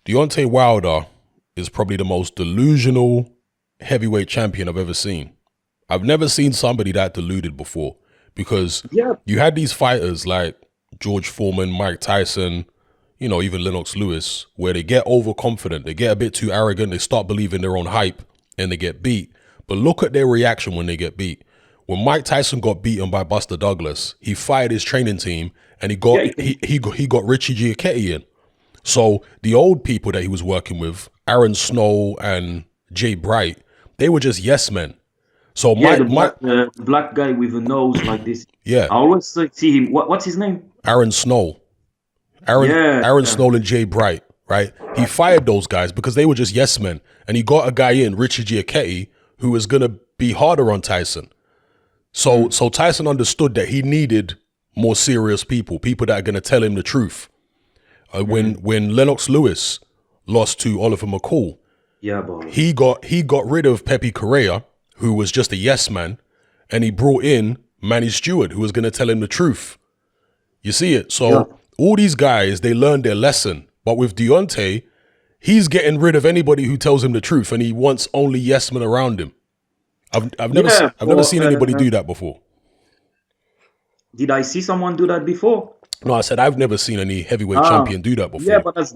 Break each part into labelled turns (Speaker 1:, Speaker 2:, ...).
Speaker 1: Deontay Wilder is probably the most delusional heavyweight champion I've ever seen. I've never seen somebody that deluded before, because you had these fighters like George Foreman, Mike Tyson, you know, even Lennox Lewis, where they get overconfident, they get a bit too arrogant, they start believing their own hype, and they get beat. But look at their reaction when they get beat. When Mike Tyson got beaten by Buster Douglas, he fired his training team and he got Richie Giacchetti in. So the old people that he was working with, Aaron Snow and Jay Bright, they were just yes men. So
Speaker 2: the black guy with a nose like this.
Speaker 1: Yeah,
Speaker 2: I always see him. What's his name?
Speaker 1: Aaron Snow. Aaron Snow and Jay Bright, right? He fired those guys because they were just yes men, and he got a guy in, Richie Giacchetti, who was gonna be harder on Tyson. So Tyson understood that he needed more serious people that are gonna tell him the truth. When Lennox Lewis lost to Oliver McCall, he got rid of Pepe Correa, who was just a yes man, and he brought in Manny Stewart, who was going to tell him the truth. You see it? So all these guys, they learned their lesson. But with Deontay, he's getting rid of anybody who tells him the truth, and he wants only yes men around him. I've never seen anybody do that before.
Speaker 2: Did I see someone do that before?
Speaker 1: No, I said I've never seen any heavyweight champion do that before.
Speaker 2: Yeah, but that's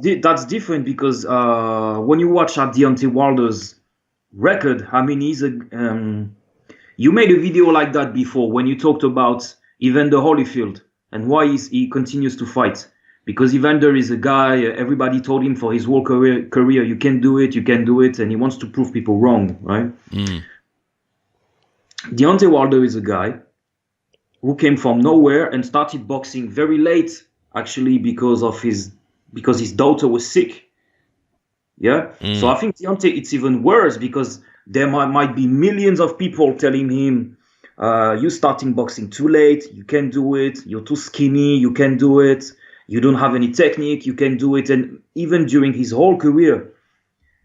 Speaker 2: different, because when you watch Deontay Wilder's record, I mean, he's you made a video like that before when you talked about Evander Holyfield and why he continues to fight. Because Evander is a guy, everybody told him for his whole career, you can do it, and he wants to prove people wrong, right? Deontay Wilder is a guy who came from nowhere and started boxing very late, actually, because his daughter was sick. Yeah. So I think Deontay, it's even worse, because there might be millions of people telling him, you're starting boxing too late, you can't do it, you're too skinny, you can't do it, you don't have any technique, you can do it. And even during his whole career,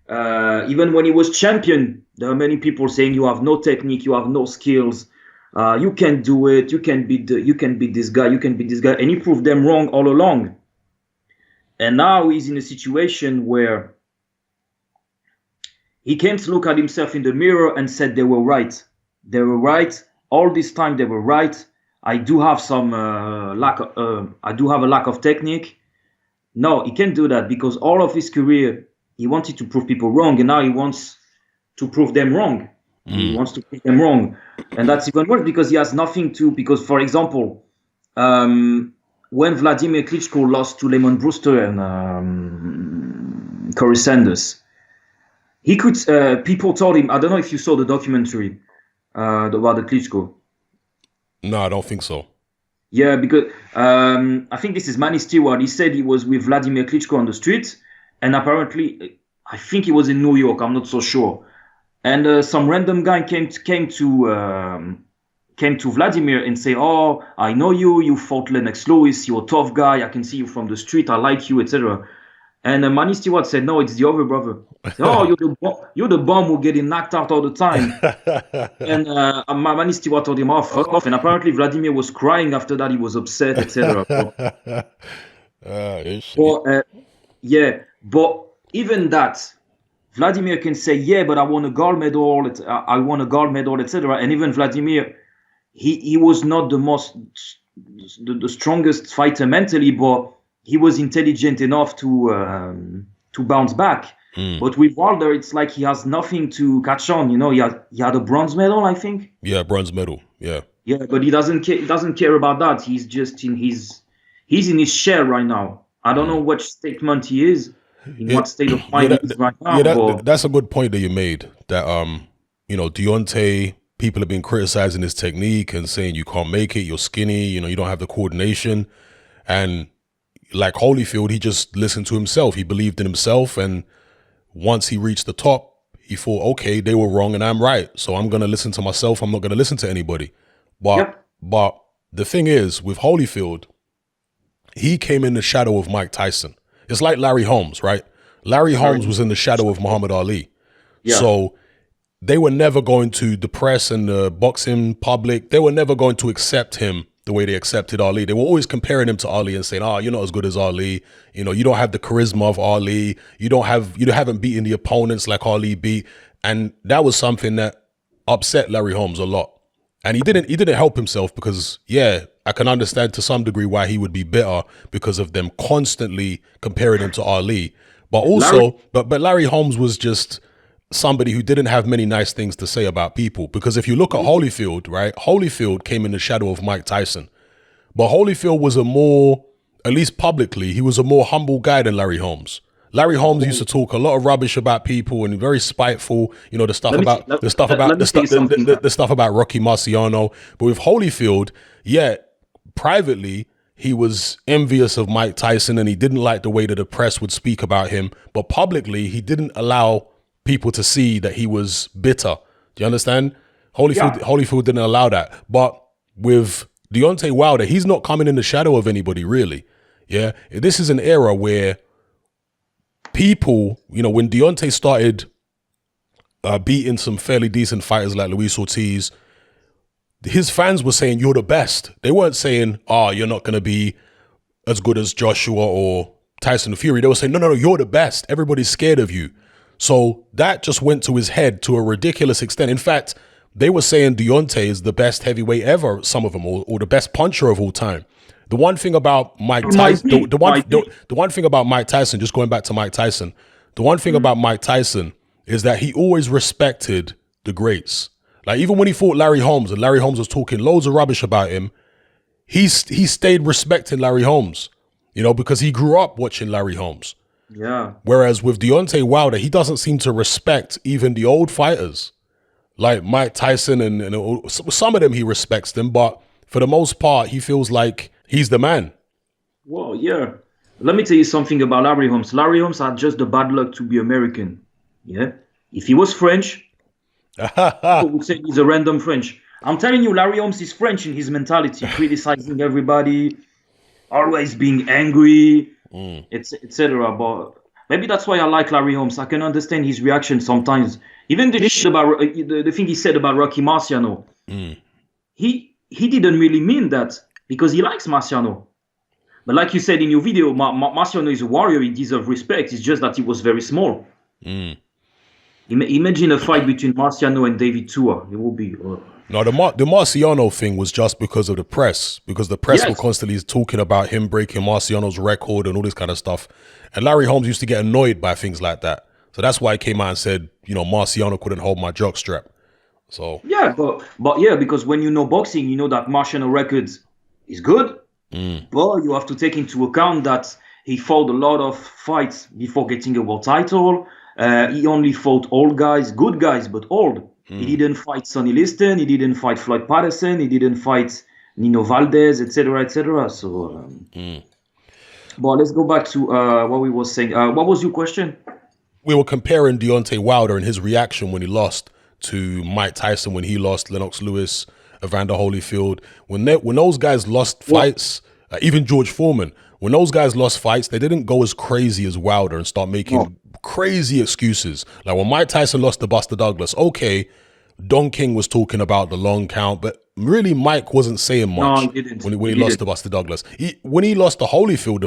Speaker 2: even when he was champion, there are many people saying you have no technique, you have no skills, you can't do it, you can beat this guy, and he proved them wrong all along. And now he's in a situation where he came to look at himself in the mirror and said they were right. They were right. All this time they were right. I do have some a lack of technique. No, he can't do that, because all of his career he wanted to prove people wrong, and now he wants to prove them wrong. He wants to prove them wrong. And that's even worse, because he has nothing to, because, for example, when Vladimir Klitschko lost to Lemon Brewster and Corey Sanders, he could. People told him. I don't know if you saw the documentary about the Klitschko.
Speaker 1: No, I don't think so.
Speaker 2: Yeah, because I think this is Manny Stewart. He said he was with Vladimir Klitschko on the street, and apparently, I think he was in New York. I'm not so sure. And some random guy came to Vladimir and say, "Oh, I know you. You fought Lennox Lewis. You're a tough guy. I can see you from the street. I like you, etc." And Manny Stewart said, "No, it's the other brother. Oh, you're the bomb who getting knocked out all the time." And Manny Stewart told him, "Oh, fuck off." And apparently Vladimir was crying after that. He was upset, etc. But even that, Vladimir can say, "Yeah, but I won a gold medal. I won a gold medal, etc." And even Vladimir, he was not the strongest fighter mentally, but he was intelligent enough to bounce back. But with Wilder, it's like he has nothing to catch on. You know, he had a bronze medal, I think.
Speaker 1: Yeah, bronze medal. Yeah.
Speaker 2: Yeah, but he doesn't care about that. He's just he's in his shell right now. I don't know what statement he is, in what state of mind he is right now.
Speaker 1: Yeah, that's a good point that you made. That Deontay, people have been criticizing his technique and saying you can't make it, you're skinny, you don't have the coordination, and like Holyfield, he just listened to himself. He believed in himself, and once he reached the top, he thought, okay, they were wrong and I'm right, so I'm going to listen to myself. I'm not going to listen to anybody. But the thing is, with Holyfield, he came in the shadow of Mike Tyson. It's like Larry Holmes, right? Larry Holmes was in the shadow of Muhammad Ali. Yeah. So they were never going to, the press and the boxing public, they were never going to accept him the way they accepted Ali. They were always comparing him to Ali and saying, "Oh, you're not as good as Ali. You know, you don't have the charisma of Ali. You haven't beaten the opponents like Ali beat." And that was something that upset Larry Holmes a lot. And he didn't help himself because, yeah, I can understand to some degree why he would be bitter because of them constantly comparing him to Ali. But also, but Larry Holmes was just somebody who didn't have many nice things to say about people. Because if you look at Holyfield, right? Holyfield came in the shadow of Mike Tyson. But Holyfield was at least publicly, he was a more humble guy than Larry Holmes. Larry Holmes used to talk a lot of rubbish about people and very spiteful, you know, the stuff about Rocky Marciano. But with Holyfield, yeah, privately, he was envious of Mike Tyson and he didn't like the way that the press would speak about him. But publicly, he didn't allow people to see that he was bitter. Do you understand? Holyfield didn't allow that. But with Deontay Wilder, he's not coming in the shadow of anybody, really. Yeah, this is an era where people, you know, when Deontay started beating some fairly decent fighters like Luis Ortiz, his fans were saying, "You're the best." They weren't saying, "Oh, you're not going to be as good as Joshua or Tyson Fury." They were saying, no, you're the best. Everybody's scared of you. So that just went to his head to a ridiculous extent. In fact, they were saying Deontay is the best heavyweight ever, some of them, or the best puncher of all time. The one thing about Mike Tyson, the one thing about Mike Tyson, just going back to Mike Tyson, the one thing about Mike Tyson is that he always respected the greats. Like even when he fought Larry Holmes and Larry Holmes was talking loads of rubbish about him, he stayed respecting Larry Holmes, you know, because he grew up watching Larry Holmes.
Speaker 2: Yeah.
Speaker 1: Whereas with Deontay Wilder, he doesn't seem to respect even the old fighters. Like Mike Tyson and some of them he respects them, but for the most part, he feels like he's the man.
Speaker 2: Well, yeah. Let me tell you something about Larry Holmes. Larry Holmes had just the bad luck to be American. Yeah. If he was French, people would say he's a random French. I'm telling you, Larry Holmes is French in his mentality, criticizing everybody, always being angry, etc. But maybe that's why I like Larry Holmes. I can understand his reaction sometimes. Even the shit about the thing he said about Rocky Marciano. He didn't really mean that because he likes Marciano. But like you said in your video, Marciano is a warrior. He deserves respect. It's just that he was very small. Imagine a fight between Marciano and David Tua. It would be...
Speaker 1: No, the Marciano thing was just because of the press. Because the press were constantly talking about him breaking Marciano's record and all this kind of stuff. And Larry Holmes used to get annoyed by things like that. So that's why he came out and said, you know, Marciano couldn't hold my jockstrap. So... Yeah,
Speaker 2: but yeah, because when you know boxing, you know that Marciano records is good. But you have to take into account that he fought a lot of fights before getting a world title. He only fought old guys, good guys, but old. He didn't fight Sonny Liston. He didn't fight Floyd Patterson. He didn't fight Nino Valdez, etc., etc. So, but let's go back to what we were saying. What was your question?
Speaker 1: We were comparing Deontay Wilder and his reaction when he lost to Mike Tyson, when he lost Lennox Lewis, Evander Holyfield. When those guys lost fights, even George Foreman, when those guys lost fights, they didn't go as crazy as Wilder and start making crazy excuses. Like when Mike Tyson lost to Buster Douglas, okay, Don King was talking about the long count, but really Mike wasn't saying much when he lost to Buster Douglas. When he lost to Holyfield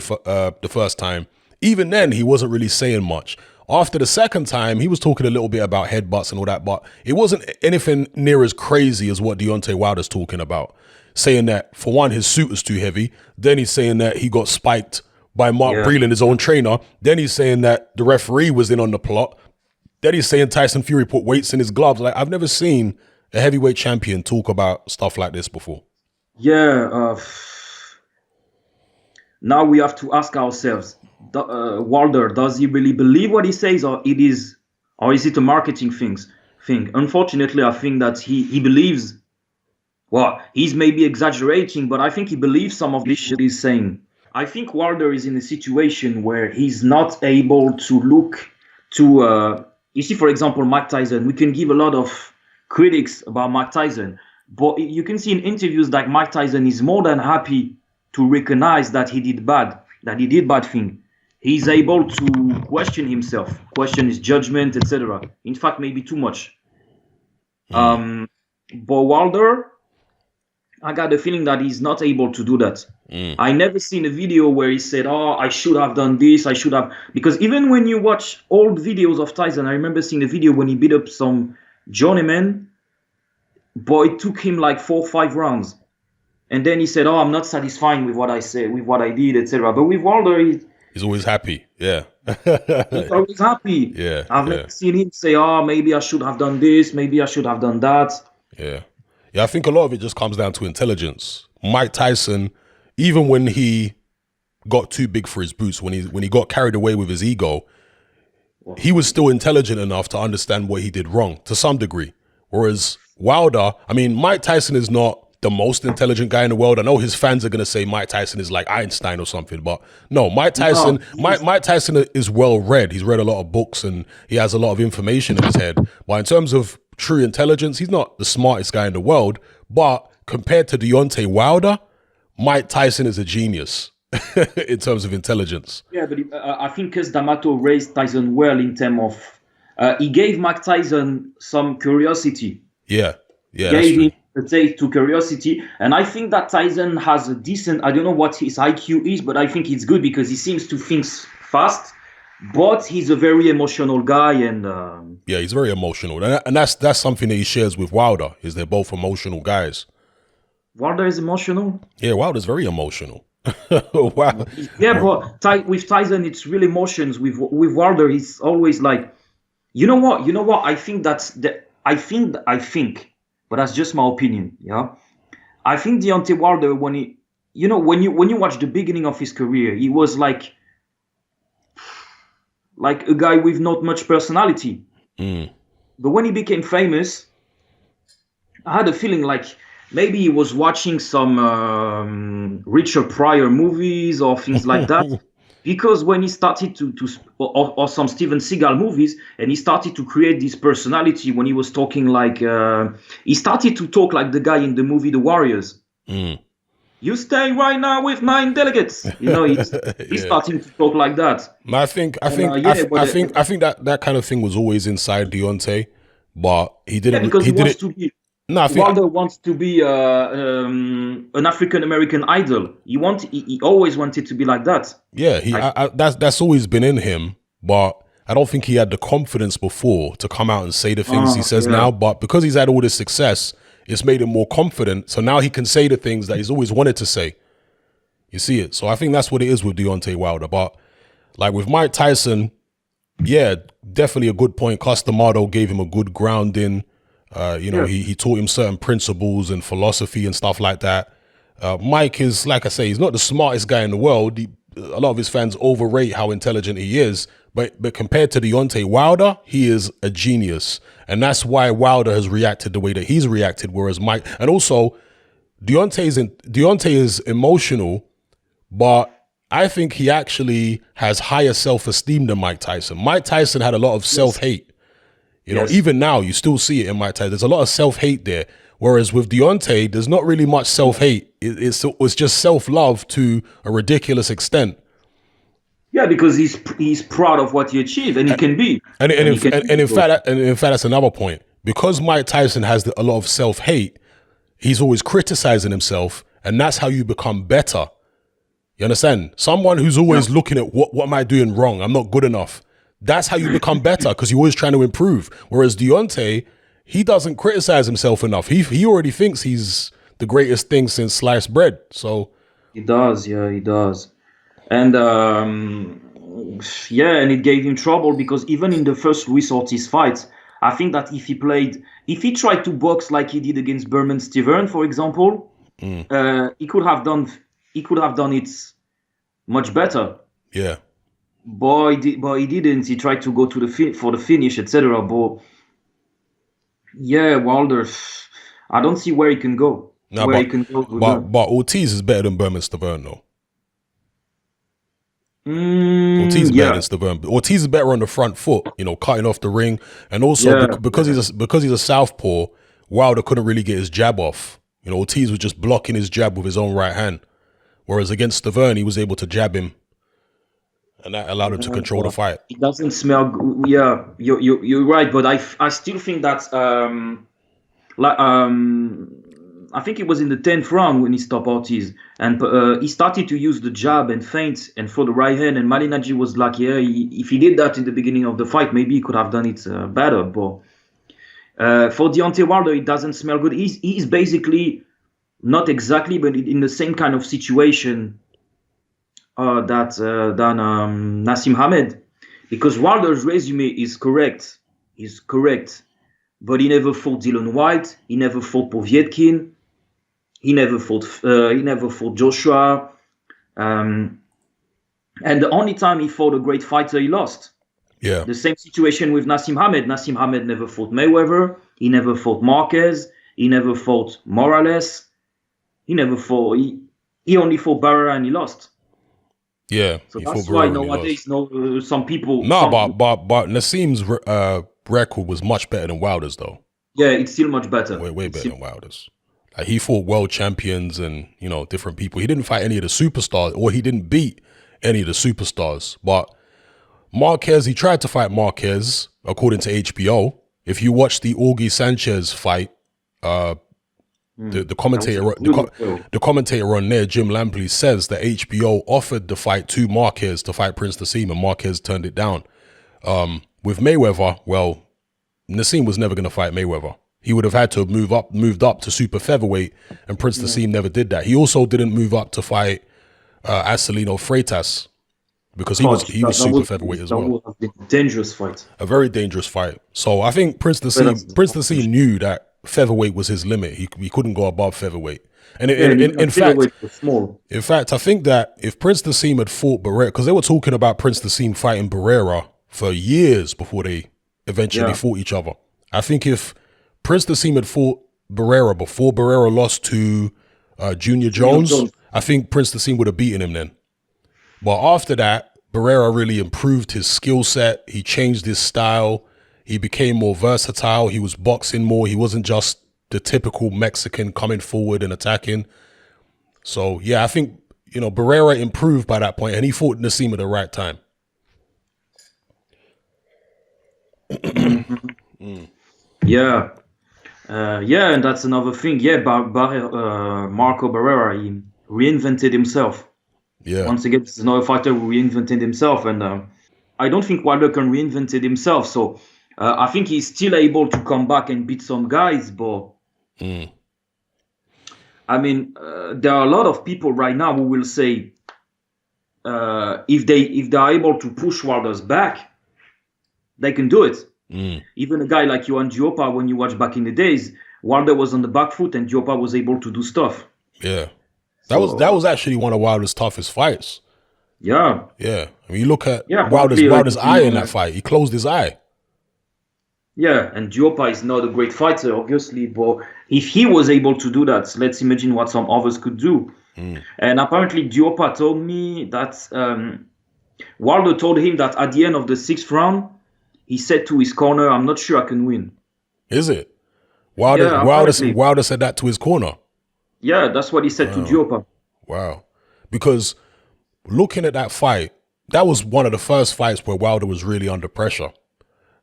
Speaker 1: the first time, even then he wasn't really saying much. After the second time, he was talking a little bit about headbutts and all that, but it wasn't anything near as crazy as what Deontay Wilder's talking about. Saying that, for one, his suit was too heavy. Then he's saying that he got spiked by Mark Breland, his own trainer. Then he's saying that the referee was in on the plot. Then he's saying Tyson Fury put weights in his gloves. Like, I've never seen a heavyweight champion talk about stuff like this before.
Speaker 2: Yeah. Now we have to ask ourselves, Wilder, does he really believe what he says, or is it a marketing thing? Unfortunately, I think that he believes. Well, he's maybe exaggerating, but I think he believes some of this shit he's saying. I think Wilder is in a situation where he's not able to look to... you see, for example, Mike Tyson. We can give a lot of critics about Mike Tyson, but you can see in interviews that Mike Tyson is more than happy to recognize that he did bad thing. He's able to question himself, question his judgment, etc. In fact, maybe too much. But Wilder... I got the feeling that he's not able to do that. I never seen a video where he said, "Oh, I should have done this. I should have." Because even when you watch old videos of Tyson, I remember seeing a video when he beat up some journeyman. Boy, it took him like 4 or 5 rounds, and then he said, "Oh, I'm not satisfied with what I said, with what I did, etc." But with Wilder,
Speaker 1: he's always happy. Yeah,
Speaker 2: he's always happy.
Speaker 1: Yeah,
Speaker 2: I've never seen him say, "Oh, maybe I should have done this. Maybe I should have done that."
Speaker 1: Yeah. I think a lot of it just comes down to intelligence. Mike Tyson, even when he got too big for his boots, when he got carried away with his ego, he was still intelligent enough to understand what he did wrong to some degree. Whereas Wilder, I mean, Mike Tyson is not the most intelligent guy in the world. I know his fans are going to say Mike Tyson is like Einstein or something, but no, Mike Tyson is well read. He's read a lot of books and he has a lot of information in his head. But in terms of true intelligence, he's not the smartest guy in the world. But compared to Deontay Wilder, Mike Tyson is a genius in terms of intelligence.
Speaker 2: Yeah, but I think Cus D'Amato raised Tyson well in terms of he gave Mike Tyson some curiosity.
Speaker 1: Yeah,
Speaker 2: gave him a taste to curiosity, and I think that Tyson has a decent. I don't know what his IQ is, but I think it's good because he seems to think fast. But he's a very emotional guy, and
Speaker 1: yeah, he's very emotional, and that's something that he shares with Wilder. Is they're both emotional guys.
Speaker 2: Wilder is emotional.
Speaker 1: Yeah, Wilder's very emotional. Wow.
Speaker 2: Yeah, but with Tyson, it's really emotions. With Wilder, it's always like, you know what? I think I think, but that's just my opinion. Yeah, I think Deontay Wilder, when you watch the beginning of his career, he was like a guy with not much personality. But when he became famous, I had a feeling like maybe he was watching some Richard Pryor movies or things like that. Because when he started or some Steven Seagal movies, and he started to create this personality when he was talking like, he started to talk like the guy in the movie The Warriors. You stay right now with 9 delegates. He's starting to talk like that.
Speaker 1: I think that kind of thing was always inside Deontay, but he didn't.
Speaker 2: Yeah, because
Speaker 1: he
Speaker 2: wants
Speaker 1: didn't.
Speaker 2: To be.
Speaker 1: No,
Speaker 2: Wilder wants to be an African American idol. He always wanted to be like that.
Speaker 1: Yeah, that's always been in him, but I don't think he had the confidence before to come out and say the things he says now. But because he's had all this success, it's made him more confident. So now he can say the things that he's always wanted to say. You see it? So I think that's what it is with Deontay Wilder. But like with Mike Tyson, yeah, definitely a good point. Cus D'Amato gave him a good grounding. He taught him certain principles and philosophy and stuff like that. Mike is, like I say, he's not the smartest guy in the world. A lot of his fans overrate how intelligent he is. But compared to Deontay Wilder, he is a genius. And that's why Wilder has reacted the way that he's reacted, whereas Mike... And also, Deontay is emotional, but I think he actually has higher self-esteem than Mike Tyson. Mike Tyson had a lot of self-hate. Even now, you still see it in Mike Tyson. There's a lot of self-hate there. Whereas with Deontay, there's not really much self-hate. It's just self-love to a ridiculous extent.
Speaker 2: Yeah, because he's proud of what he achieved, and he can be.
Speaker 1: And in fact, that's another point. Because Mike Tyson has a lot of self-hate, he's always criticizing himself, and that's how you become better. You understand? Someone who's always looking at what am I doing wrong? I'm not good enough. That's how you become better, because you're always trying to improve. Whereas Deontay, he doesn't criticize himself enough. He already thinks he's the greatest thing since sliced bread. So
Speaker 2: he does, yeah, he does. And and it gave him trouble because even in the first Luis Ortiz fight, I think that if he tried to box like he did against Berman Stiverne, for example, he could have done it much better.
Speaker 1: Yeah.
Speaker 2: But he didn't. He tried to go to for the finish, etc. But yeah, Wilder, I don't see where he can go.
Speaker 1: No, but Ortiz is better than Berman Stiverne, though. Ortiz is better than Stiverne. Ortiz is better on the front foot, cutting off the ring, and also because he's a southpaw, Wilder couldn't really get his jab off. Ortiz was just blocking his jab with his own right hand, whereas against Stiverne, he was able to jab him, and that allowed him to control the fight.
Speaker 2: It doesn't smell good. Yeah, you're right, but I still think that I think it was in the 10th round when he stopped Ortiz, and he started to use the jab and feint and throw the right hand. And Malignaggi was like, yeah, if he did that in the beginning of the fight, maybe he could have done it better. But for Deontay Wilder, it doesn't smell good. He's basically not exactly, but in the same kind of situation than Naseem Hamed, because Wilder's resume is correct. He's correct. But he never fought Dylan White. He never fought Povetkin. He never fought Joshua. And the only time he fought a great fighter, he lost.
Speaker 1: Yeah.
Speaker 2: The same situation with Naseem Hamed. Naseem Hamed never fought Mayweather. He never fought Marquez. He never fought Morales. He never fought. He only fought Barrera and he lost.
Speaker 1: Yeah.
Speaker 2: So that's why nowadays, some people.
Speaker 1: No, but Naseem's record was much better than Wilder's, though.
Speaker 2: Yeah, it's still much better.
Speaker 1: Way better than Wilder's. Like, he fought world champions and, you know, different people. He didn't fight any of the superstars, or he didn't beat any of the superstars. But Marquez, he tried to fight Marquez, according to HBO. If you watch the Augie Sanchez fight, the commentator on there, Jim Lampley, says that HBO offered the fight to Marquez to fight Prince Naseem, and Marquez turned it down. With Mayweather, well, Naseem was never going to fight Mayweather. He would have had to have moved up to super featherweight, and Prince Naseem never did that. He also didn't move up to fight Acelino Freitas, because he was super featherweight as well.
Speaker 2: That was a dangerous fight.
Speaker 1: A very dangerous fight. So I think Prince Naseem knew that featherweight was his limit. He couldn't go above featherweight. And in fact, I think that if Prince Naseem had fought Barrera, because they were talking about Prince Naseem fighting Barrera for years before they eventually fought each other. I think if Prince Naseem had fought Barrera before Barrera lost to Junior Jones, I think Prince Naseem would have beaten him then. But after that, Barrera really improved his skill set. He changed his style. He became more versatile. He was boxing more. He wasn't just the typical Mexican coming forward and attacking. So, yeah, I think, you know, Barrera improved by that point, and he fought Naseem at the right time.
Speaker 2: Yeah. And that's another thing. Yeah, Marco Barrera, he reinvented himself.
Speaker 1: Yeah.
Speaker 2: Once again, this is another fighter who reinvented himself, and I don't think Wilder can reinvent himself. So I think he's still able to come back and beat some guys, but I mean, there are a lot of people right now who will say if they're able to push Wilder's back, they can do it. Even a guy like Johan Dioppa, when you watch back in the days, Wilder was on the back foot and Dioppa was able to do stuff.
Speaker 1: Yeah. That was actually one of Wilder's toughest fights.
Speaker 2: Yeah.
Speaker 1: Yeah. I mean, you look at Wilder's eye in that fight. He closed his eye.
Speaker 2: Yeah, and Dioppa is not a great fighter, obviously, but if he was able to do that, let's imagine what some others could do. And apparently Dioppa told me that Wilder told him that at the end of the 6th round, he said to his corner, "I'm not sure I can win."
Speaker 1: Is it? Wilder said that to his corner?
Speaker 2: Yeah, that's what he said to Dioppa.
Speaker 1: Wow. Because looking at that fight, that was one of the first fights where Wilder was really under pressure.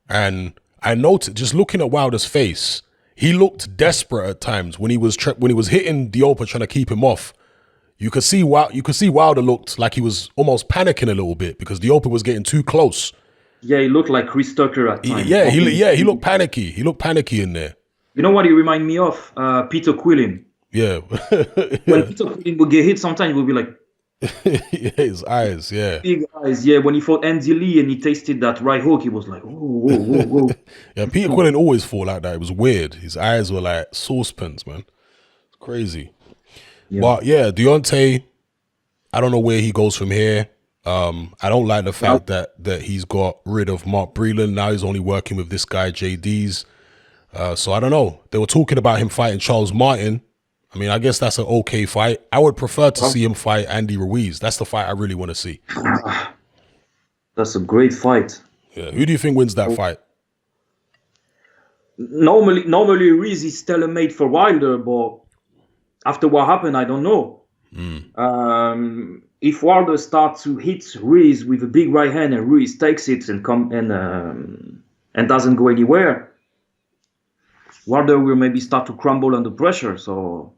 Speaker 1: And I noticed, just looking at Wilder's face, he looked desperate at times when he was hitting Dioppa, trying to keep him off. You could see Wilder looked like he was almost panicking a little bit because Dioppa was getting too close.
Speaker 2: Yeah, he looked like Chris Tucker at times.
Speaker 1: He looked panicky. He looked panicky in there.
Speaker 2: You know what he reminded me of? Peter Quillin.
Speaker 1: Yeah.
Speaker 2: When Peter Quillin would get hit, sometimes he would be like,
Speaker 1: yeah, his eyes, yeah.
Speaker 2: Big eyes, yeah. When he fought Andy Lee and he tasted that right hook, he was like, whoa.
Speaker 1: Yeah, Peter Quillin always fought like that. It was weird. His eyes were like saucepans, man. It's crazy. Yeah. But yeah, Deontay, I don't know where he goes from here. I don't like the fact that he's got rid of Mark Breland. Now he's only working with this guy, JD's. So I don't know. They were talking about him fighting Charles Martin. I mean, I guess that's an okay fight. I would prefer to see him fight Andy Ruiz. That's the fight I really want to see.
Speaker 2: That's a great fight.
Speaker 1: Yeah. Who do you think wins that fight?
Speaker 2: Normally Ruiz is tailor-made for Wilder, but after what happened, I don't know. If Wilder starts to hit Ruiz with a big right hand and Ruiz takes it and doesn't go anywhere, Wilder will maybe start to crumble under pressure. So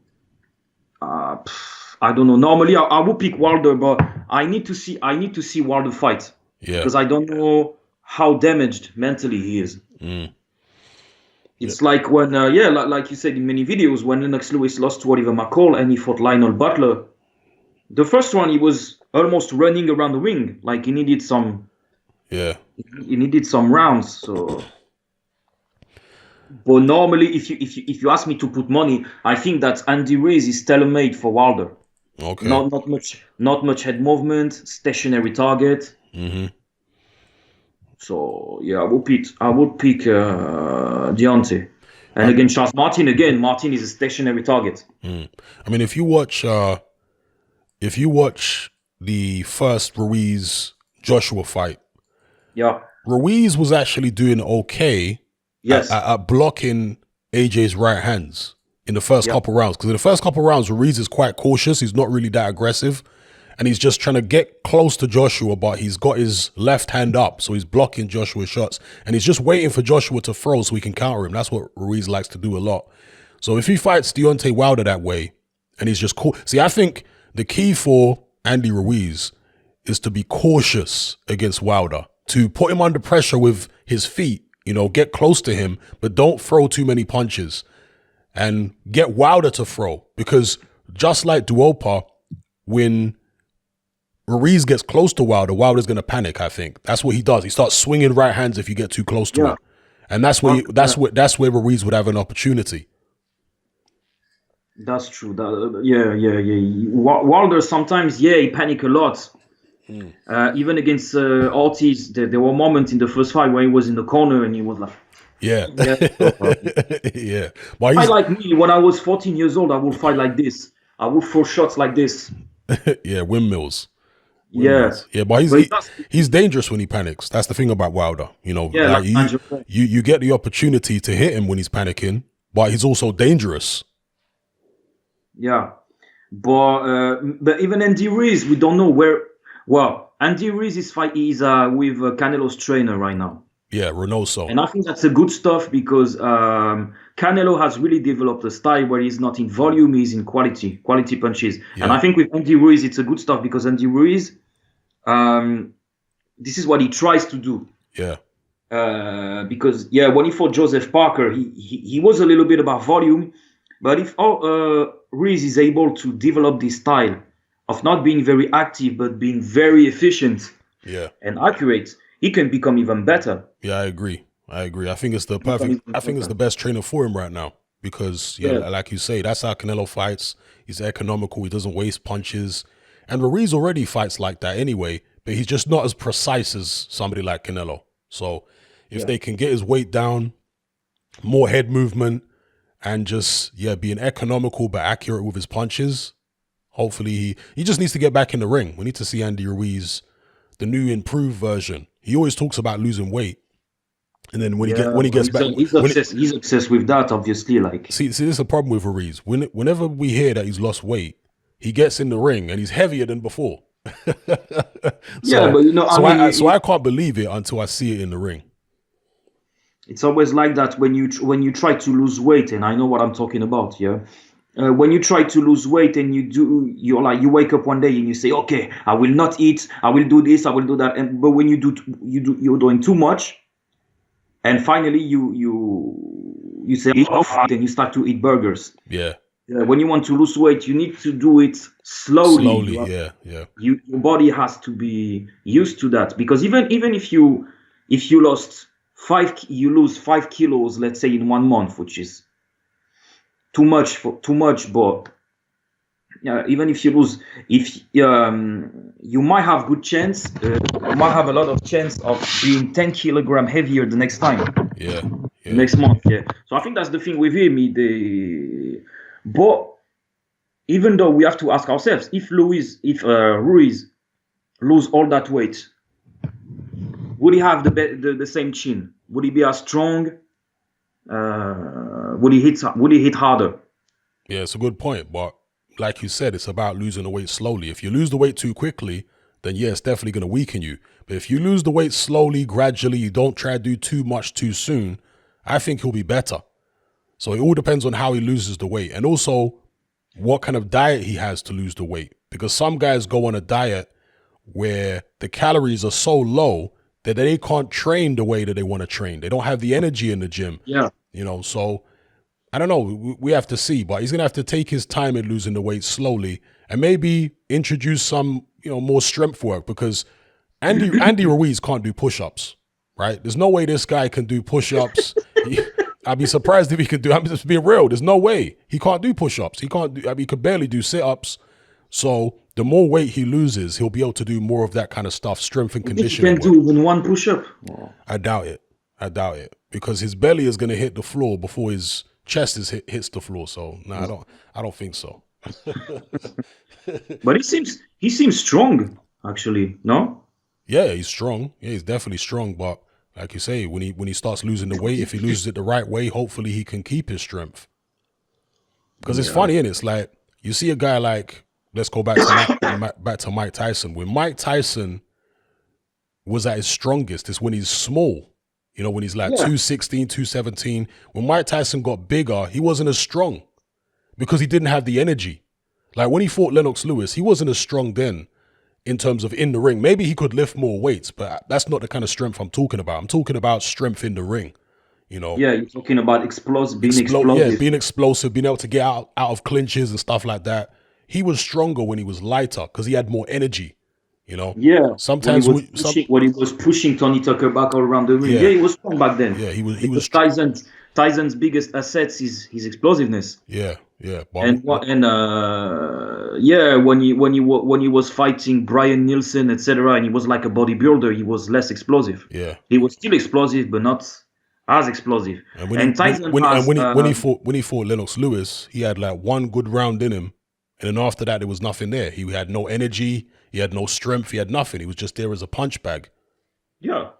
Speaker 2: I don't know. Normally, I would pick Wilder, but I need to see Wilder fight because I don't know how damaged mentally he is. It's like when, like you said in many videos, when Lennox Lewis lost to Oliver McCall and he fought Lionel Butler. The first one, he was almost running around the ring, like he needed some. He needed some rounds. So, but normally, if you ask me to put money, I think that Andy Ruiz is tailor-made for Wilder.
Speaker 1: Okay.
Speaker 2: Not much head movement, stationary target. So yeah, I would pick Deontay. And again, Charles Martin. Martin is a stationary target.
Speaker 1: I mean, if you watch the first Ruiz Joshua fight, Ruiz was actually doing okay at blocking AJ's right hands in the first couple rounds. Because in the first couple rounds, Ruiz is quite cautious. He's not really that aggressive. And he's just trying to get close to Joshua, but he's got his left hand up. So he's blocking Joshua's shots. And he's just waiting for Joshua to throw so he can counter him. That's what Ruiz likes to do a lot. So if he fights Deontay Wilder that way, and he's just cool. See, I think the key for Andy Ruiz is to be cautious against Wilder, to put him under pressure with his feet, get close to him, but don't throw too many punches and get Wilder to throw. Because just like Duopa, when Ruiz gets close to Wilder, Wilder's going to panic, I think. That's what he does. He starts swinging right hands if you get too close to him. And that's where Ruiz would have an opportunity.
Speaker 2: That's true. Wilder sometimes, he panic a lot. Even against Ortiz, there were moments in the first fight where he was in the corner and he was like...
Speaker 1: Yeah.
Speaker 2: Well, like me, when I was 14 years old, I would fight like this. I would throw shots like this.
Speaker 1: Windmills.
Speaker 2: Yeah,
Speaker 1: but he's dangerous when he panics. That's the thing about Wilder. You get the opportunity to hit him when he's panicking, but he's also dangerous.
Speaker 2: Yeah, but even Andy Ruiz, we don't know where. Well, Andy Ruiz is with Canelo's trainer right now.
Speaker 1: Yeah, Reynoso.
Speaker 2: And I think that's a good stuff because Canelo has really developed a style where he's not in volume, he's in quality punches. Yeah. And I think with Andy Ruiz, it's a good stuff because Andy Ruiz, this is what he tries to do.
Speaker 1: Yeah.
Speaker 2: Because, when he fought Joseph Parker, he was a little bit about volume. But if Ruiz is able to develop this style of not being very active, but being very efficient and accurate, he can become even better.
Speaker 1: Yeah, I agree. I think it's the perfect. I think it's the best trainer for him right now because, like you say, that's how Canelo fights. He's economical. He doesn't waste punches, and Ruiz already fights like that anyway. But he's just not as precise as somebody like Canelo. So if they can get his weight down, more head movement, and just being economical but accurate with his punches, hopefully he just needs to get back in the ring. We need to see Andy Ruiz, the new improved version. He always talks about losing weight, and then when he gets back,
Speaker 2: he's obsessed with that. Obviously, like
Speaker 1: see, this is a problem with Ruiz. Whenever we hear that he's lost weight, he gets in the ring and he's heavier than before. So I can't believe it until I see it in the ring.
Speaker 2: It's always like that when you try to lose weight, and I know what I'm talking about. Yeah. When you try to lose weight and you wake up one day and you say, okay, I will not eat, I will do this, I will do that. But when you're doing too much, and finally you say off, and you start to eat burgers.
Speaker 1: Yeah.
Speaker 2: When you want to lose weight, you need to do it slowly. Your body has to be used to that because even if you lose 5 kilos, let's say in 1 month, which is too much, but even if you lose, you might have good chance, you might have a lot of chance of being 10 kilogram heavier the next time. Next month. So I think that's the thing with him. But even though we have to ask ourselves, if Ruiz lose all that weight, would he have the same chin? Would he be as strong? Would he hit harder?
Speaker 1: Yeah, it's a good point. But like you said, it's about losing the weight slowly. If you lose the weight too quickly, then it's definitely going to weaken you. But if you lose the weight slowly, gradually, you don't try to do too much too soon, I think he'll be better. So it all depends on how he loses the weight, and also what kind of diet he has to lose the weight. Because some guys go on a diet where the calories are so low that they can't train the way that they want to train. They don't have the energy in the gym.
Speaker 2: Yeah.
Speaker 1: So I don't know. We have to see, but he's going to have to take his time in losing the weight slowly and maybe introduce some, more strength work, because Andy Ruiz can't do push-ups, right? There's no way this guy can do push-ups. I'd be surprised if he could do, I'm just being real. There's no way. He can't do push-ups. He could barely do sit-ups. So the more weight he loses, he'll be able to do more of that kind of stuff, strength and conditioning.
Speaker 2: He can do even one push-up.
Speaker 1: I doubt it. Because his belly is going to hit the floor before his chest hits the floor. So no, I don't think so.
Speaker 2: But he seems strong, actually. No?
Speaker 1: Yeah, he's strong. Yeah, he's definitely strong. But like you say, when he starts losing the weight, if he loses it the right way, hopefully he can keep his strength. Because it's funny, isn't it? It's like you see a guy like, let's go back to Mike Tyson. When Mike Tyson was at his strongest, it's when he's small. When he's like 216, 217. When Mike Tyson got bigger, he wasn't as strong because he didn't have the energy. Like when he fought Lennox Lewis, he wasn't as strong then in terms of in the ring. Maybe he could lift more weights, but that's not the kind of strength I'm talking about. I'm talking about strength in the ring, Yeah,
Speaker 2: you're talking about being explosive.
Speaker 1: Yeah, being explosive, being able to get out of clinches and stuff like that. He was stronger when he was lighter because he had more energy.
Speaker 2: Yeah.
Speaker 1: Sometimes
Speaker 2: when he was pushing Tony Tucker back all around the ring. Yeah, he was strong back then.
Speaker 1: Yeah, he was.
Speaker 2: Tyson's biggest assets is his explosiveness.
Speaker 1: Yeah.
Speaker 2: When he was fighting Brian Nielsen, etc., and he was like a bodybuilder, he was less explosive.
Speaker 1: Yeah.
Speaker 2: He was still explosive, but not as explosive.
Speaker 1: When he fought Lennox Lewis, he had like one good round in him. And then after that, there was nothing there. He had no energy. He had no strength. He had nothing. He was just there as a punch bag.
Speaker 2: Yeah.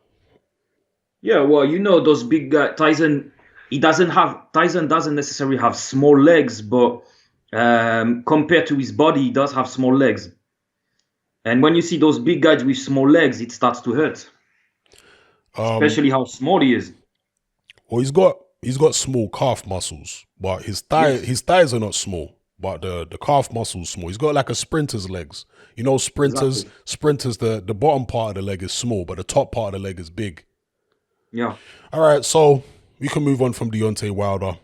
Speaker 2: Yeah, well, those big guys, Tyson doesn't necessarily have small legs, but compared to his body, he does have small legs. And when you see those big guys with small legs, it starts to hurt. Especially how small he is.
Speaker 1: Well, he's got small calf muscles, but his thighs are not small. But the calf muscle's small. He's got like a sprinter's legs. Sprinters, the bottom part of the leg is small, but the top part of the leg is big.
Speaker 2: Yeah.
Speaker 1: All right, so we can move on from Deontay Wilder.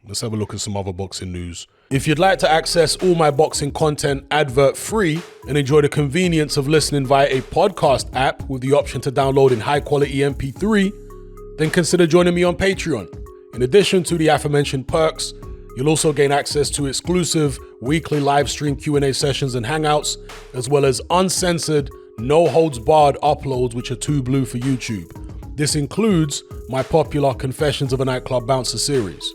Speaker 1: Let's have a look at some other boxing news. If you'd like to access all my boxing content advert-free and enjoy the convenience of listening via a podcast app with the option to download in high-quality MP3, then consider joining me on Patreon. In addition to the aforementioned perks, you'll also gain access to exclusive weekly live stream Q&A sessions and hangouts, as well as uncensored, no-holds-barred uploads, which are too blue for YouTube. This includes my popular Confessions of a Nightclub Bouncer series.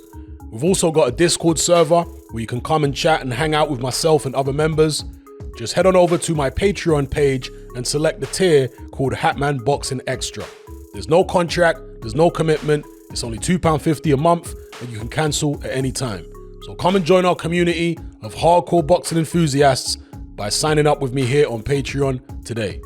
Speaker 1: We've also got a Discord server where you can come and chat and hang out with myself and other members. Just head on over to my Patreon page and select the tier called Hatman Boxing Extra. There's no contract, there's no commitment, it's only £2.50 a month and you can cancel at any time. So come and join our community of hardcore boxing enthusiasts by signing up with me here on Patreon today.